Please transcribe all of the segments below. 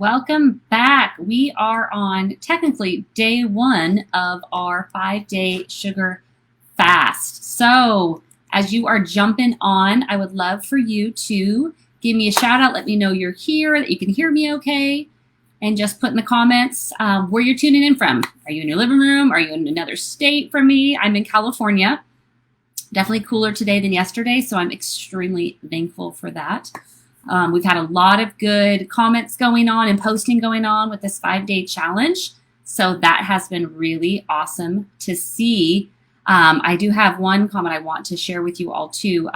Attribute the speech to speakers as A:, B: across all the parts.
A: Welcome back. We are on technically day 1 of our 5-day sugar fast. So as you are jumping on, I would love for you to give me a shout out. Let me know you're here, that you can hear me okay. And just put in the comments where you're tuning in from. Are you in your living room? Are you in another state from me? I'm in California. Definitely cooler today than yesterday, so I'm extremely thankful for that. We've had a lot of good comments going on and posting going on with this 5-day challenge. So that has been really awesome to see. I do have one comment I want to share with you all too,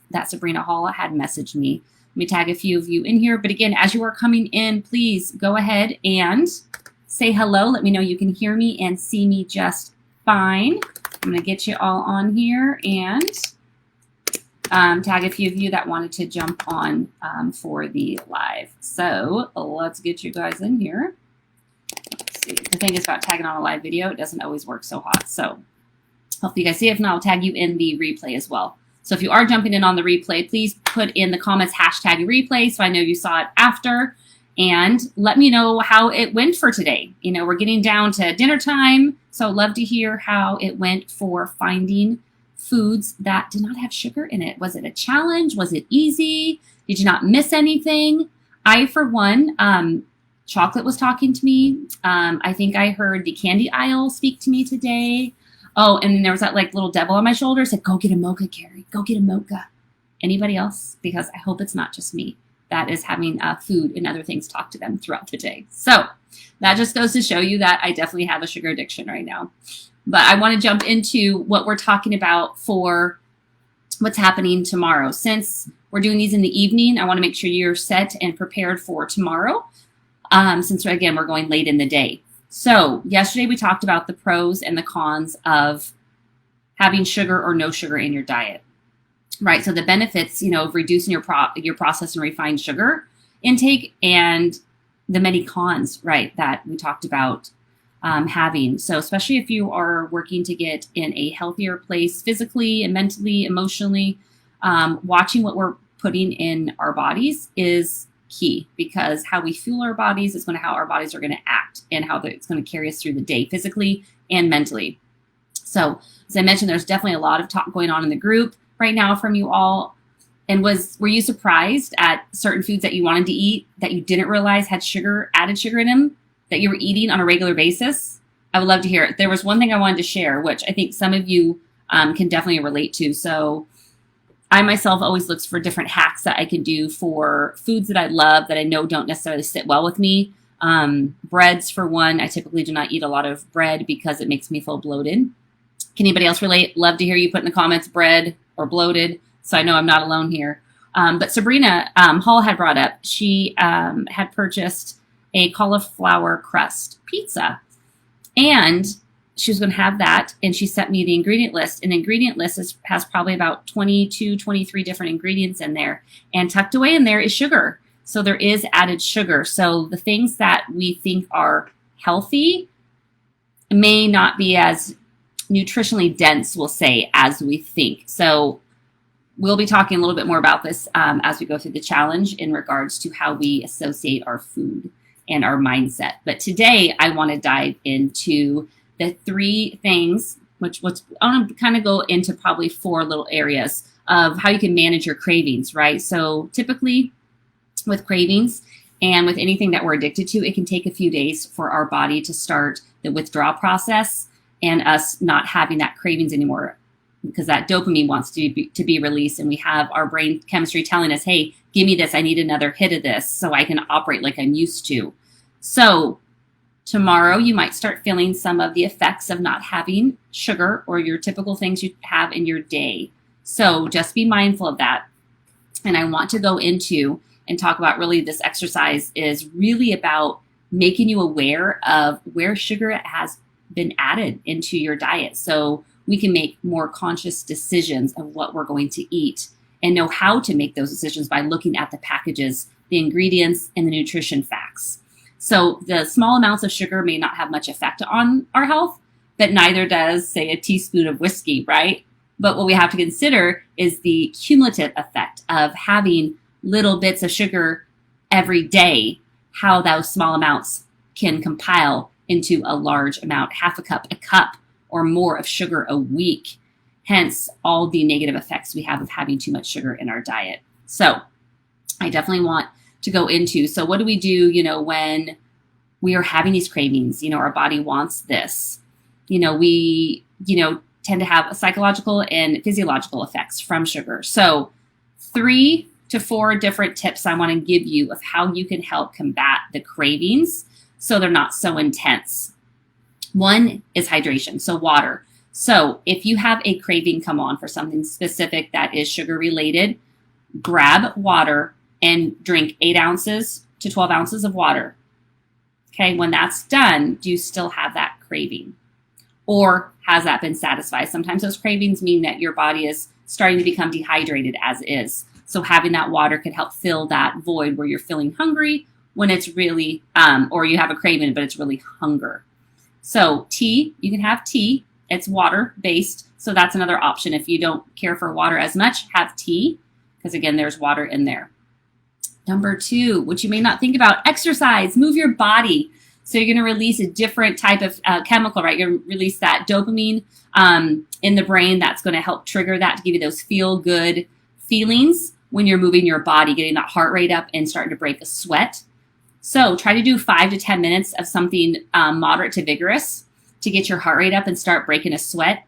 A: that Sabrina Hall had messaged me. Let me tag a few of you in here. But again, as you are coming in, please go ahead and say hello. Let me know you can hear me and see me just fine. I'm going to get you all on here and tag a few of you that wanted to jump on for the live. So let's get you guys in here. Let's see. The thing is about tagging on a live video, it doesn't always work so hot. So hopefully you guys see it. If not, I'll tag you in the replay as well. So if you are jumping in on the replay, please put in the comments hashtag replay so I know you saw it after. And let me know how it went for today. You know, we're getting down to dinner time, so I'd love to hear how it went for finding foods that did not have sugar in it. Was it a challenge? Was it easy? Did you not miss anything? I, for one, chocolate was talking to me. I think I heard the candy aisle speak to me today. Oh, and then there was that like little devil on my shoulder said, go get a mocha, Carrie. Go get a mocha. Anybody else? Because I hope it's not just me that is having food and other things talk to them throughout the day. So that just goes to show you that I definitely have a sugar addiction right now. But I want to jump into what we're talking about for what's happening tomorrow. Since we're doing these in the evening, I want to make sure you're set and prepared for tomorrow. Since, again, we're going late in the day. So yesterday we talked about the pros and the cons of having sugar or no sugar in your diet, right? So the benefits, you know, of reducing your processed and refined sugar intake and the many cons, right, that we talked about having. So especially if you are working to get in a healthier place physically and mentally, emotionally, watching what we're putting in our bodies is key, because how we fuel our bodies is going to how our bodies are going to act and how it's going to carry us through the day physically and mentally. So as I mentioned, there's definitely a lot of talk going on in the group right now from you all. And were you surprised at certain foods that you wanted to eat that you didn't realize had added sugar in them, that you were eating on a regular basis? I would love to hear it. There was one thing I wanted to share, which I think some of you can definitely relate to. So I myself always look for different hacks that I can do for foods that I love that I know don't necessarily sit well with me. Breads, for one. I typically do not eat a lot of bread because it makes me feel bloated. Can anybody else relate? Love to hear you put in the comments bread or bloated, so I know I'm not alone here. But Sabrina Hall had brought up, she had purchased a cauliflower crust pizza. And she was going to have that, and she sent me the ingredient list. And the ingredient list has probably about 22, 23 different ingredients in there. And tucked away in there is sugar. So there is added sugar. So the things that we think are healthy may not be as nutritionally dense, we'll say, as we think. So we'll be talking a little bit more about this as we go through the challenge in regards to how we associate our food and our mindset. But today I want to dive into the 3 things, which I want to kind of go into probably 4 little areas of how you can manage your cravings, right? So typically with cravings and with anything that we're addicted to, it can take a few days for our body to start the withdrawal process and us not having that cravings anymore, because that dopamine wants to be released, and we have our brain chemistry telling us, hey, give me this, I need another hit of this so I can operate like I'm used to. So tomorrow, you might start feeling some of the effects of not having sugar or your typical things you have in your day. So just be mindful of that. And I want to go into and talk about, really, this exercise is really about making you aware of where sugar has been added into your diet, so we can make more conscious decisions of what we're going to eat and know how to make those decisions by looking at the packages, the ingredients, and the nutrition facts. So the small amounts of sugar may not have much effect on our health, but neither does, say, a teaspoon of whiskey, right? But what we have to consider is the cumulative effect of having little bits of sugar every day, how those small amounts can compile into a large amount, half a cup, or more of sugar a week. Hence, all the negative effects we have of having too much sugar in our diet. So I definitely want to go into, so what do we do, when we are having these cravings? Our body wants this. We, tend to have psychological and physiological effects from sugar. So 3 to 4 different tips I want to give you of how you can help combat the cravings so they're not so intense. One is hydration, so water. So if you have a craving come on for something specific that is sugar related, grab water and drink 8 ounces to 12 ounces of water. Okay, when that's done, do you still have that craving? Or has that been satisfied? Sometimes those cravings mean that your body is starting to become dehydrated as is. So having that water could help fill that void where you're feeling hungry when it's really, or you have a craving, but it's really hunger. So tea, you can have tea. It's water based. So that's another option. If you don't care for water as much, have tea, because again, there's water in there. Number 2, which you may not think about, exercise, move your body. So you're going to release a different type of chemical, right? You're going to release that dopamine in the brain. That's going to help trigger that to give you those feel-good feelings when you're moving your body, getting that heart rate up and starting to break a sweat. So try to do 5 to 10 minutes of something moderate to vigorous to get your heart rate up and start breaking a sweat.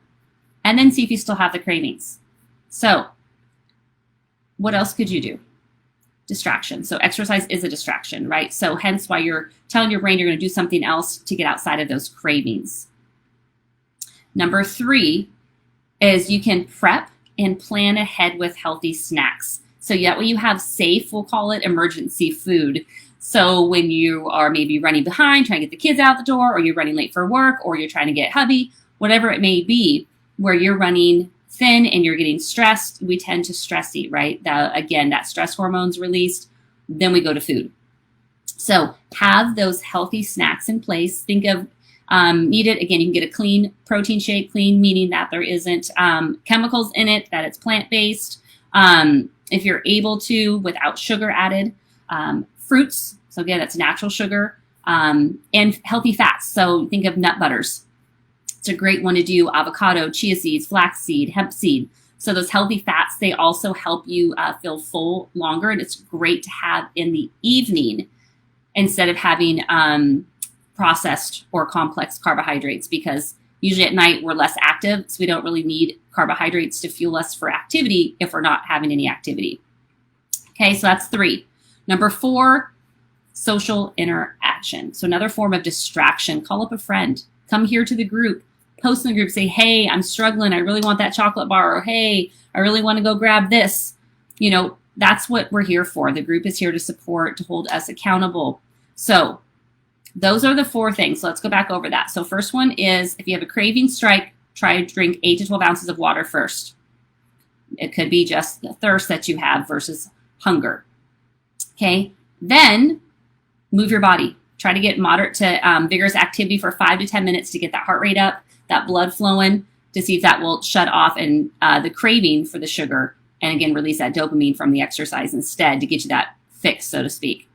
A: And then see if you still have the cravings. So what else could you do? Distraction. So exercise is a distraction, right? So hence why you're telling your brain you're going to do something else to get outside of those cravings. Number 3 is you can prep and plan ahead with healthy snacks. So that way you have safe, we'll call it emergency food. So when you are maybe running behind, trying to get the kids out the door, or you're running late for work, or you're trying to get hubby, whatever it may be, where you're running thin and you're getting stressed, we tend to stress eat, right? Again, that stress hormone's released, then we go to food. So have those healthy snacks in place. Think of needed, again, you can get a clean protein shake, clean meaning that there isn't chemicals in it, that it's plant-based. If you're able to, without sugar added, fruits, so again, that's natural sugar, and healthy fats. So think of nut butters. It's a great one to do. Avocado, chia seeds, flaxseed, hemp seed. So those healthy fats, they also help you feel full longer. And it's great to have in the evening instead of having processed or complex carbohydrates, because usually at night we're less active. So we don't really need carbohydrates to fuel us for activity if we're not having any activity. Okay, so that's 3. Number 4, social interaction. So another form of distraction. Call up a friend. Come here to the group. Post in the group, say, hey, I'm struggling. I really want that chocolate bar. Or, hey, I really want to go grab this. That's what we're here for. The group is here to support, to hold us accountable. So those are the 4 things. So let's go back over that. So first one is, if you have a craving strike, try to drink 8 to 12 ounces of water first. It could be just the thirst that you have versus hunger. Okay. Then move your body. Try to get moderate to vigorous activity for 5 to 10 minutes to get that heart rate up, that blood flowing, to see if that will shut off and the craving for the sugar, and again, release that dopamine from the exercise instead to get you that fix, so to speak.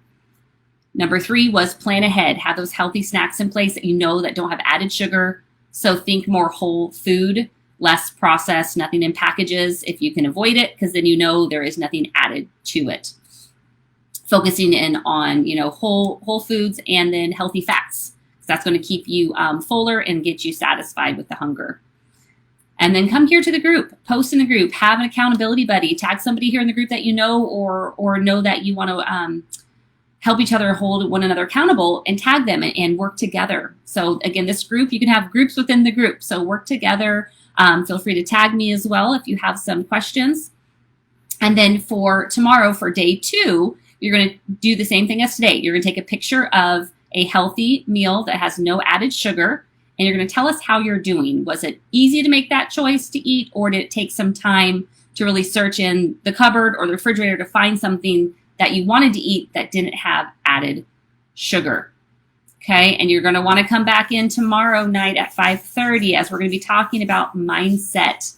A: Number 3 was plan ahead. Have those healthy snacks in place that you know that don't have added sugar. So think more whole food, less processed, nothing in packages if you can avoid it, because then you know there is nothing added to it. Focusing in on, whole foods and then healthy fats. So that's going to keep you fuller and get you satisfied with the hunger. And then come here to the group, post in the group, have an accountability buddy, tag somebody here in the group that you know, or know that you want to help each other, hold one another accountable, and tag them and work together. So again, this group, you can have groups within the group. So work together. Feel free to tag me as well if you have some questions. And then for tomorrow, for day 2, you're going to do the same thing as today. You're going to take a picture of a healthy meal that has no added sugar, and you're going to tell us how you're doing. Was it easy to make that choice to eat, or did it take some time to really search in the cupboard or the refrigerator to find something that you wanted to eat that didn't have added sugar? Okay, and you're going to want to come back in tomorrow night at 5:30 as we're going to be talking about mindset.